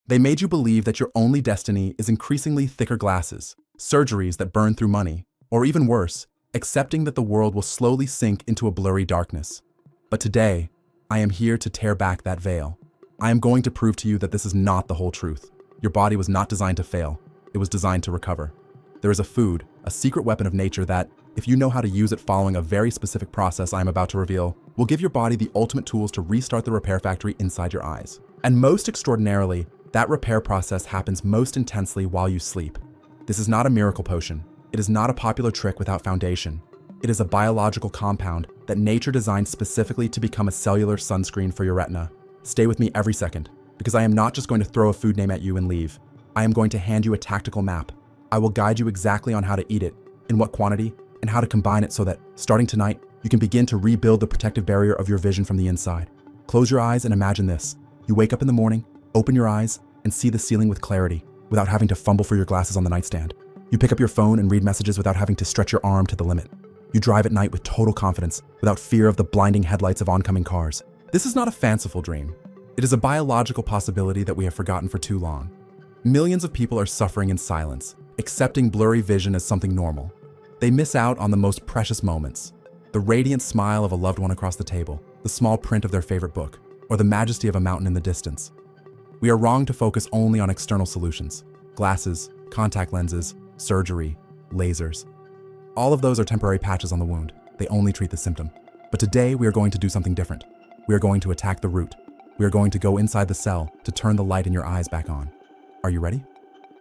They made you believe that your only destiny is increasingly thicker glasses, surgeries that burn through money, or even worse, accepting that the world will slowly sink into a blurry darkness. But today, I am here to tear back that veil. I am going to prove to you that this is not the whole truth. Your body was not designed to fail. It was designed to recover. There is a food, a secret weapon of nature that, if you know how to use it following a very specific process I am about to reveal, will give your body the ultimate tools to restart the repair factory inside your eyes. And most extraordinarily, that repair process happens most intensely while you sleep. This is not a miracle potion. It is not a popular trick without foundation. It is a biological compound that nature designed specifically to become a cellular sunscreen for your retina. Stay with me every second, because I am not just going to throw a food name at you and leave. I am going to hand you a tactical map. I will guide you exactly on how to eat it, in what quantity, and how to combine it so that, starting tonight, you can begin to rebuild the protective barrier of your vision from the inside. Close your eyes and imagine this. You wake up in the morning, open your eyes, and see the ceiling with clarity, without having to fumble for your glasses on the nightstand. You pick up your phone and read messages without having to stretch your arm to the limit. You drive at night with total confidence, without fear of the blinding headlights of oncoming cars. This is not a fanciful dream. It is a biological possibility that we have forgotten for too long. Millions of people are suffering in silence, accepting blurry vision as something normal. They miss out on the most precious moments. The radiant smile of a loved one across the table, the small print of their favorite book, or the majesty of a mountain in the distance. We are wrong to focus only on external solutions. Glasses, contact lenses, surgery, lasers. All of those are temporary patches on the wound. They only treat the symptom. But today we are going to do something different. We are going to attack the root. We are going to go inside the cell to turn the light in your eyes back on. Are you ready?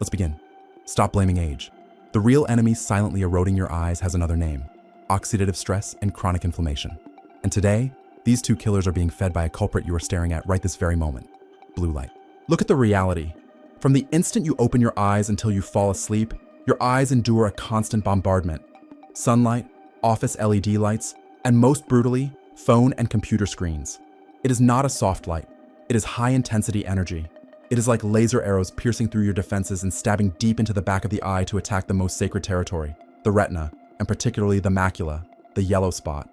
Let's begin. Stop blaming age. The real enemy silently eroding your eyes has another name: oxidative stress and chronic inflammation. And today, these two killers are being fed by a culprit you are staring at right this very moment: blue light. Look at the reality. From the instant you open your eyes until you fall asleep, your eyes endure a constant bombardment. Sunlight, office LED lights, and most brutally, phone and computer screens. It is not a soft light. It is high-intensity energy. It is like laser arrows piercing through your defenses and stabbing deep into the back of the eye to attack the most sacred territory, the retina, and particularly the macula, the yellow spot.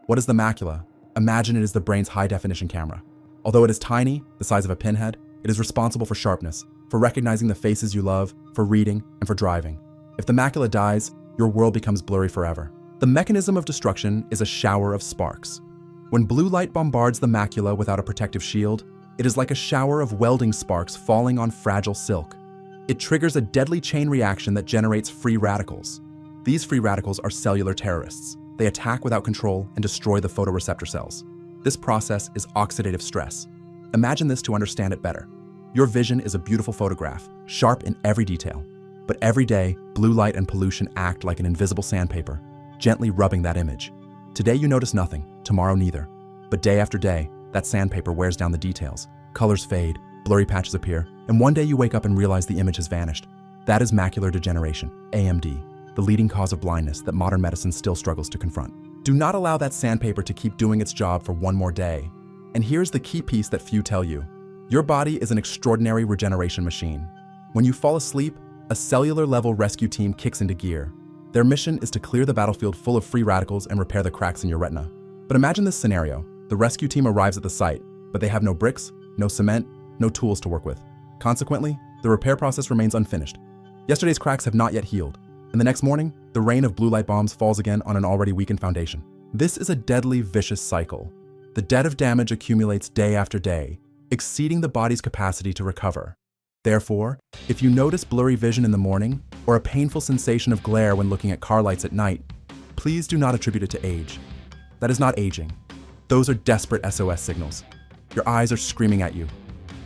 What is the macula? Imagine it is the brain's high-definition camera. Although it is tiny, the size of a pinhead, it is responsible for sharpness, for recognizing the faces you love, for reading, and for driving. If the macula dies, your world becomes blurry forever. The mechanism of destruction is a shower of sparks. When blue light bombards the macula without a protective shield, it is like a shower of welding sparks falling on fragile silk. It triggers a deadly chain reaction that generates free radicals. These free radicals are cellular terrorists. They attack without control and destroy the photoreceptor cells. This process is oxidative stress. Imagine this to understand it better. Your vision is a beautiful photograph, sharp in every detail. But every day, blue light and pollution act like an invisible sandpaper, gently rubbing that image. Today you notice nothing, tomorrow neither. But day after day, that sandpaper wears down the details. Colors fade, blurry patches appear, and one day you wake up and realize the image has vanished. That is macular degeneration, AMD, the leading cause of blindness that modern medicine still struggles to confront. Do not allow that sandpaper to keep doing its job for one more day. And here's the key piece that few tell you. Your body is an extraordinary regeneration machine. When you fall asleep, a cellular-level rescue team kicks into gear. Their mission is to clear the battlefield full of free radicals and repair the cracks in your retina. But imagine this scenario. The rescue team arrives at the site, but they have no bricks, no cement, no tools to work with. Consequently, the repair process remains unfinished. Yesterday's cracks have not yet healed, and the next morning, the rain of blue light bombs falls again on an already weakened foundation. This is a deadly, vicious cycle. The debt of damage accumulates day after day, exceeding the body's capacity to recover. Therefore, if you notice blurry vision in the morning, or a painful sensation of glare when looking at car lights at night, please do not attribute it to age. That is not aging. Those are desperate SOS signals. Your eyes are screaming at you.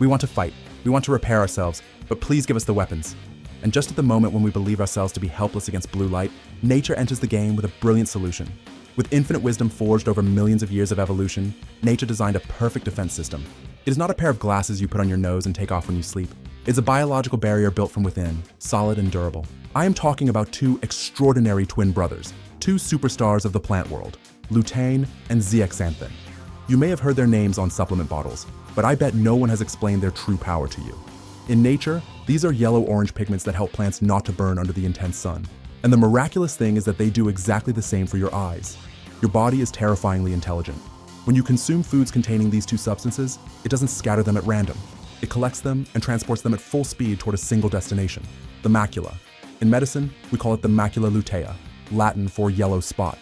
We want to fight. We want to repair ourselves, but please give us the weapons. And just at the moment when we believe ourselves to be helpless against blue light, nature enters the game with a brilliant solution. With infinite wisdom forged over millions of years of evolution, nature designed a perfect defense system. It is not a pair of glasses you put on your nose and take off when you sleep. It's a biological barrier built from within, solid and durable. I am talking about two extraordinary twin brothers, two superstars of the plant world, Lutein and Zeaxanthin. You may have heard their names on supplement bottles, but I bet no one has explained their true power to you. In nature, these are yellow-orange pigments that help plants not to burn under the intense sun. And the miraculous thing is that they do exactly the same for your eyes. Your body is terrifyingly intelligent. When you consume foods containing these two substances, it doesn't scatter them at random. It collects them and transports them at full speed toward a single destination, the macula. In medicine, we call it the macula lutea, Latin for yellow spot.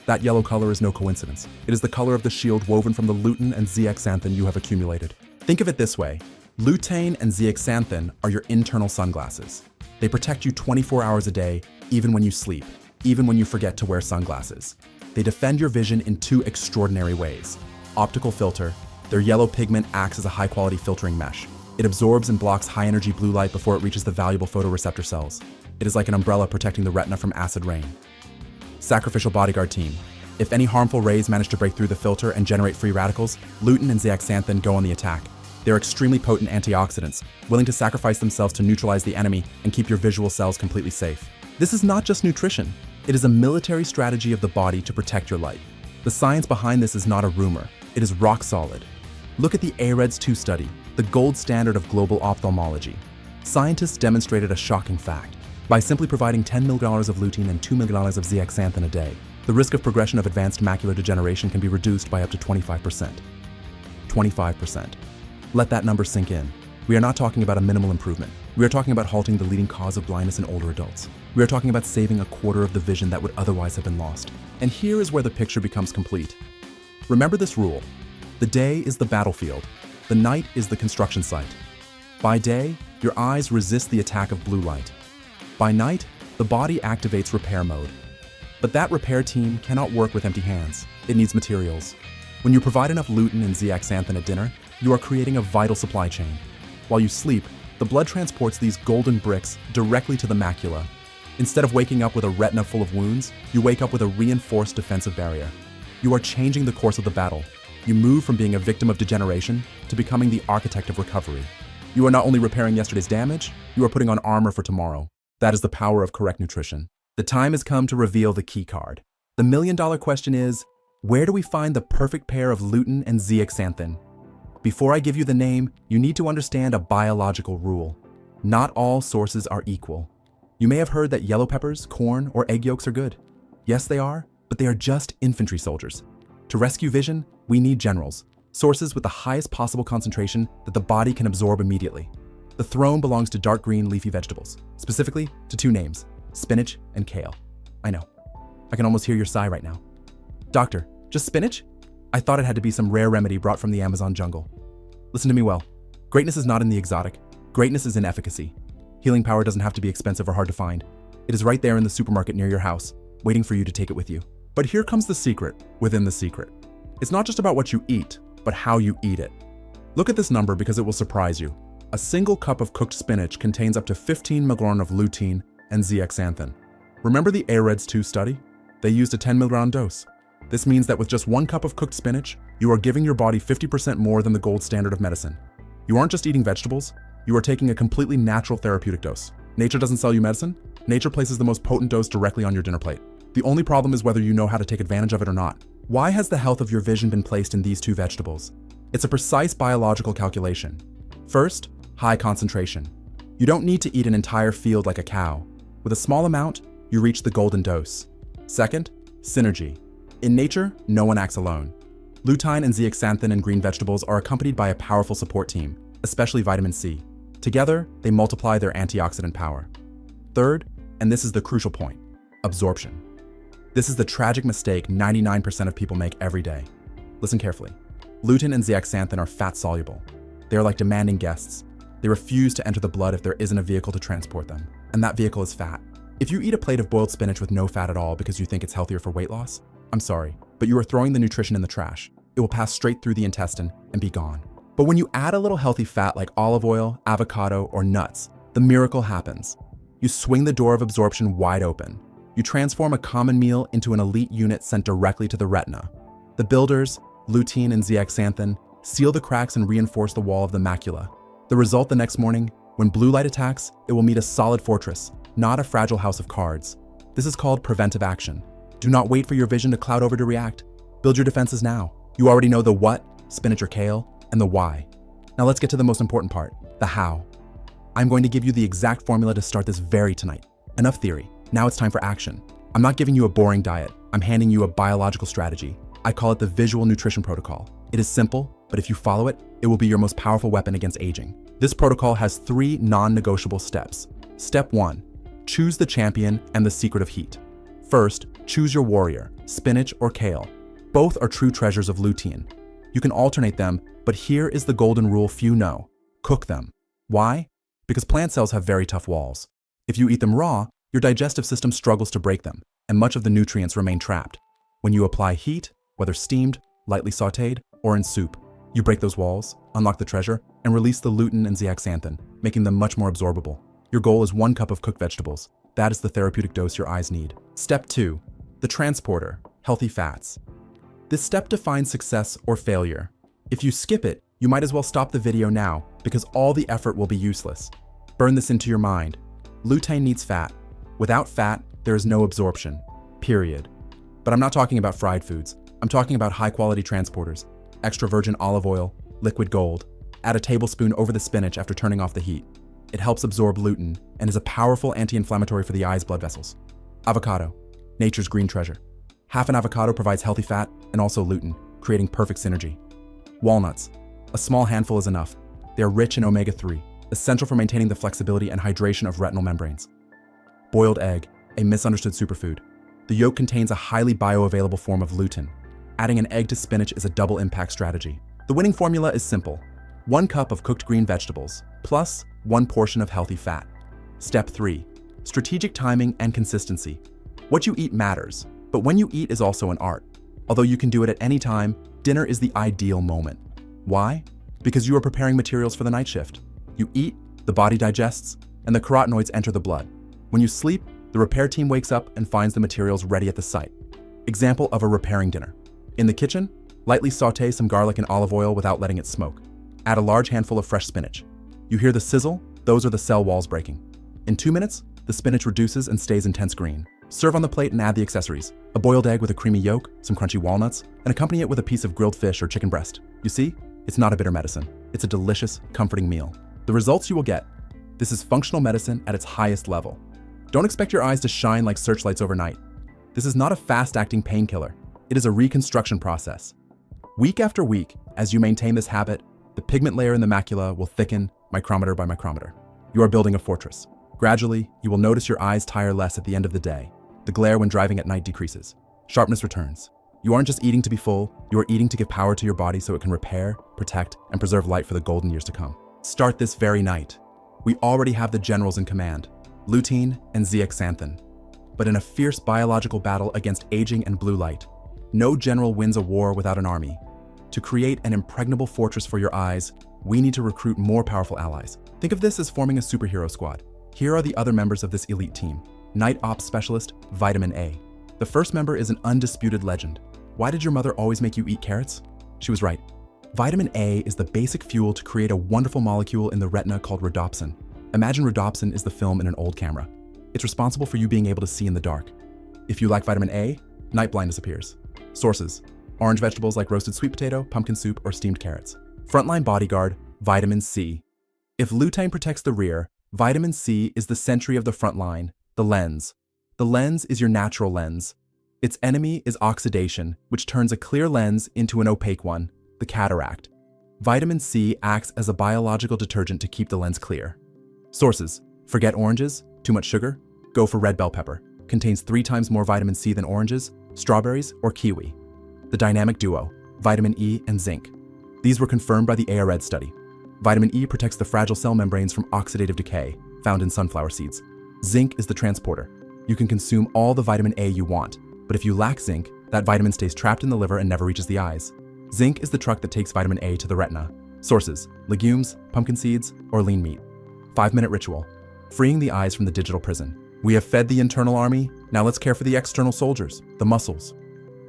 That yellow color is no coincidence. It is the color of the shield woven from the lutein and zeaxanthin you have accumulated. Think of it this way. Lutein and zeaxanthin are your internal sunglasses. They protect you 24 hours a day, even when you sleep, even when you forget to wear sunglasses. They defend your vision in two extraordinary ways. Optical filter. Their yellow pigment acts as a high-quality filtering mesh. It absorbs and blocks high-energy blue light before it reaches the valuable photoreceptor cells. It is like an umbrella protecting the retina from acid rain. Sacrificial bodyguard team. If any harmful rays manage to break through the filter and generate free radicals, lutein and zeaxanthin go on the attack. They're extremely potent antioxidants, willing to sacrifice themselves to neutralize the enemy and keep your visual cells completely safe. This is not just nutrition. It is a military strategy of the body to protect your light. The science behind this is not a rumor. It is rock solid. Look at the AREDS 2 study, the gold standard of global ophthalmology. Scientists demonstrated a shocking fact. By simply providing 10 mg of lutein and 2 mg of zeaxanthin a day, the risk of progression of advanced macular degeneration can be reduced by up to 25%. 25%. Let that number sink in. We are not talking about a minimal improvement. We are talking about halting the leading cause of blindness in older adults. We are talking about saving a quarter of the vision that would otherwise have been lost. And here is where the picture becomes complete. Remember this rule. The day is the battlefield. The night is the construction site. By day, your eyes resist the attack of blue light. By night, the body activates repair mode. But that repair team cannot work with empty hands. It needs materials. When you provide enough lutein and zeaxanthin at dinner, you are creating a vital supply chain. While you sleep, the blood transports these golden bricks directly to the macula. Instead of waking up with a retina full of wounds, you wake up with a reinforced defensive barrier. You are changing the course of the battle. You move from being a victim of degeneration to becoming the architect of recovery. You are not only repairing yesterday's damage, you are putting on armor for tomorrow. That is the power of correct nutrition. The time has come to reveal the key card. The million-dollar question is, where do we find the perfect pair of lutein and zeaxanthin? Before I give you the name, you need to understand a biological rule. Not all sources are equal. You may have heard that yellow peppers, corn, or egg yolks are good. Yes, they are, but they are just infantry soldiers. To rescue vision, we need generals, sources with the highest possible concentration that the body can absorb immediately. The throne belongs to dark green leafy vegetables, specifically to two names, spinach and kale. I know. I can almost hear your sigh right now. Doctor, just spinach? I thought it had to be some rare remedy brought from the Amazon jungle. Listen to me well. Greatness is not in the exotic. Greatness is in efficacy. Healing power doesn't have to be expensive or hard to find. It is right there in the supermarket near your house, waiting for you to take it with you. But here comes the secret within the secret. It's not just about what you eat, but how you eat it. Look at this number because it will surprise you. A single cup of cooked spinach contains up to 15 mg of lutein and zeaxanthin. Remember the AREDS 2 study? They used a 10 mg dose. This means that with just 1 cup of cooked spinach, you are giving your body 50% more than the gold standard of medicine. You aren't just eating vegetables, you are taking a completely natural therapeutic dose. Nature doesn't sell you medicine. Nature places the most potent dose directly on your dinner plate. The only problem is whether you know how to take advantage of it or not. Why has the health of your vision been placed in these two vegetables? It's a precise biological calculation. First, high concentration. You don't need to eat an entire field like a cow. With a small amount, you reach the golden dose. Second, synergy. In nature, no one acts alone. Lutein and zeaxanthin in green vegetables are accompanied by a powerful support team, especially vitamin C. Together, they multiply their antioxidant power. Third, and this is the crucial point, absorption. This is the tragic mistake 99% of people make every day. Listen carefully. Lutein and zeaxanthin are fat-soluble. They are like demanding guests. They refuse to enter the blood if there isn't a vehicle to transport them, and that vehicle is fat. If you eat a plate of boiled spinach with no fat at all because you think it's healthier for weight loss, I'm sorry, but you are throwing the nutrition in the trash. It will pass straight through the intestine and be gone. But when you add a little healthy fat like olive oil, avocado, or nuts, the miracle happens. You swing the door of absorption wide open. You transform a common meal into an elite unit sent directly to the retina. The builders, lutein and zeaxanthin, seal the cracks and reinforce the wall of the macula. The result the next morning, when blue light attacks, it will meet a solid fortress, not a fragile house of cards. This is called preventive action. Do not wait for your vision to cloud over to react. Build your defenses now. You already know the what, spinach or kale, and the why. Now let's get to the most important part, the how. I'm going to give you the exact formula to start this very tonight. Enough theory. Now it's time for action. I'm not giving you a boring diet. I'm handing you a biological strategy. I call it the visual nutrition protocol. It is simple, but if you follow it, it will be your most powerful weapon against aging. This protocol has 3 non-negotiable steps. Step 1. Choose the champion and the secret of heat. First, choose your warrior, spinach or kale. Both are true treasures of lutein. You can alternate them, but here is the golden rule few know. Cook them. Why? Because plant cells have very tough walls. If you eat them raw, your digestive system struggles to break them, and much of the nutrients remain trapped. When you apply heat, whether steamed, lightly sautéed, or in soup, you break those walls, unlock the treasure, and release the lutein and zeaxanthin, making them much more absorbable. Your goal is 1 cup of cooked vegetables. That is the therapeutic dose your eyes need. Step 2. The transporter, healthy fats. This step defines success or failure. If you skip it, you might as well stop the video now, because all the effort will be useless. Burn this into your mind. Lutein needs fat. Without fat, there is no absorption. Period. But I'm not talking about fried foods. I'm talking about high-quality transporters. Extra virgin olive oil, liquid gold. Add a tablespoon over the spinach after turning off the heat. It helps absorb lutein and is a powerful anti-inflammatory for the eye's blood vessels. Avocado, nature's green treasure. Half an avocado provides healthy fat and also lutein, creating perfect synergy. Walnuts. A small handful is enough. They are rich in omega-3, essential for maintaining the flexibility and hydration of retinal membranes. Boiled egg, a misunderstood superfood. The yolk contains a highly bioavailable form of lutein. Adding an egg to spinach is a double impact strategy. The winning formula is simple. 1 cup of cooked green vegetables, plus 1 portion of healthy fat. Step 3. Strategic timing and consistency. What you eat matters, but when you eat is also an art. Although you can do it at any time, dinner is the ideal moment. Why? Because you are preparing materials for the night shift. You eat, the body digests, and the carotenoids enter the blood. When you sleep, the repair team wakes up and finds the materials ready at the site. Example of a repairing dinner. In the kitchen, lightly sauté some garlic in olive oil without letting it smoke. Add a large handful of fresh spinach. You hear the sizzle? Those are the cell walls breaking. In 2 minutes, the spinach reduces and stays intense green. Serve on the plate and add the accessories. A boiled egg with a creamy yolk, some crunchy walnuts, and accompany it with a piece of grilled fish or chicken breast. You see? It's not a bitter medicine. It's a delicious, comforting meal. The results you will get. This is functional medicine at its highest level. Don't expect your eyes to shine like searchlights overnight. This is not a fast-acting painkiller. It is a reconstruction process. Week after week, as you maintain this habit, the pigment layer in the macula will thicken micrometer by micrometer. You are building a fortress. Gradually, you will notice your eyes tire less at the end of the day. The glare when driving at night decreases. Sharpness returns. You aren't just eating to be full, you are eating to give power to your body so it can repair, protect, and preserve light for the golden years to come. Start this very night. We already have the generals in command, lutein and zeaxanthin. But in a fierce biological battle against aging and blue light, no general wins a war without an army. To create an impregnable fortress for your eyes, we need to recruit more powerful allies. Think of this as forming a superhero squad. Here are the other members of this elite team. Night Ops Specialist, Vitamin A. The first member is an undisputed legend. Why did your mother always make you eat carrots? She was right. Vitamin A is the basic fuel to create a wonderful molecule in the retina called rhodopsin. Imagine rhodopsin is the film in an old camera. It's responsible for you being able to see in the dark. If you lack vitamin A, night blindness appears. Sources: orange vegetables like roasted sweet potato, pumpkin soup, or steamed carrots. Frontline bodyguard, vitamin C. If lutein protects the rear, vitamin C is the sentry of the front line, the lens. The lens is your natural lens. Its enemy is oxidation, which turns a clear lens into an opaque one, the cataract. Vitamin C acts as a biological detergent to keep the lens clear. Sources: forget oranges, too much sugar, go for red bell pepper. Contains 3 times more vitamin C than oranges, strawberries, or kiwi. The dynamic duo, vitamin E and zinc. These were confirmed by the AREDS study. Vitamin E protects the fragile cell membranes from oxidative decay, found in sunflower seeds. Zinc is the transporter. You can consume all the vitamin A you want, but if you lack zinc, that vitamin stays trapped in the liver and never reaches the eyes. Zinc is the truck that takes vitamin A to the retina. Sources: legumes, pumpkin seeds, or lean meat. 5-minute ritual. Freeing the eyes from the digital prison. We have fed the internal army, now let's care for the external soldiers, the muscles.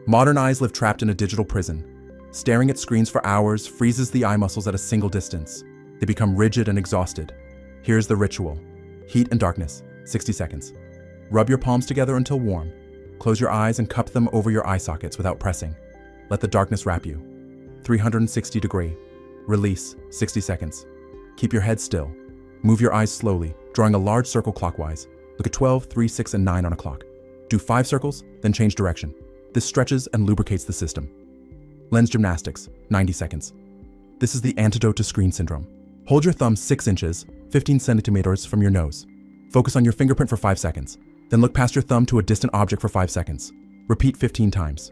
Modern eyes live trapped in a digital prison. Staring at screens for hours freezes the eye muscles at a single distance. They become rigid and exhausted. Here's the ritual. Heat and darkness, 60 seconds. Rub your palms together until warm. Close your eyes and cup them over your eye sockets without pressing. Let the darkness wrap you. 360 degree. Release, 60 seconds. Keep your head still. Move your eyes slowly, drawing a large circle clockwise. Look at 12, 3, 6, and 9 on a clock. Do 5 circles, then change direction. This stretches and lubricates the system. Lens gymnastics, 90 seconds. This is the antidote to screen syndrome. Hold your thumb 6 inches, 15 centimeters from your nose. Focus on your fingerprint for 5 seconds. Then look past your thumb to a distant object for 5 seconds. Repeat 15 times.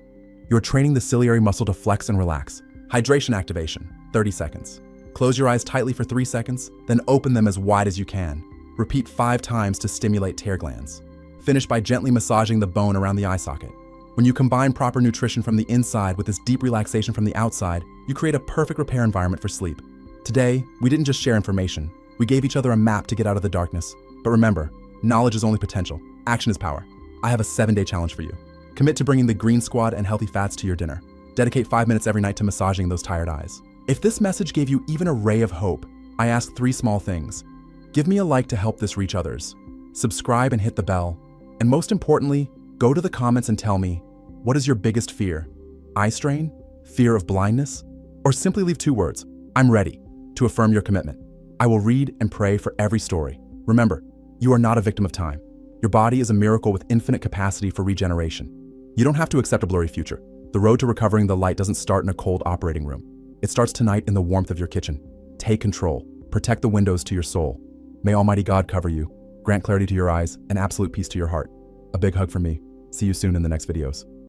You are training the ciliary muscle to flex and relax. Hydration activation, 30 seconds. Close your eyes tightly for 3 seconds, then open them as wide as you can. Repeat 5 times to stimulate tear glands. Finish by gently massaging the bone around the eye socket. When you combine proper nutrition from the inside with this deep relaxation from the outside, you create a perfect repair environment for sleep. Today, we didn't just share information. We gave each other a map to get out of the darkness. But remember, knowledge is only potential. Action is power. I have a 7-day challenge for you. Commit to bringing the Green Squad and healthy fats to your dinner. Dedicate 5 minutes every night to massaging those tired eyes. If this message gave you even a ray of hope, I ask 3 small things. Give me a like to help this reach others. Subscribe and hit the bell. And most importantly, go to the comments and tell me, what is your biggest fear? Eye strain? Fear of blindness? Or simply leave 2 words, I'm ready, to affirm your commitment. I will read and pray for every story. Remember, you are not a victim of time. Your body is a miracle with infinite capacity for regeneration. You don't have to accept a blurry future. The road to recovering the light doesn't start in a cold operating room. It starts tonight in the warmth of your kitchen. Take control. Protect the windows to your soul. May Almighty God cover you, grant clarity to your eyes, and absolute peace to your heart. A big hug from me. See you soon in the next videos.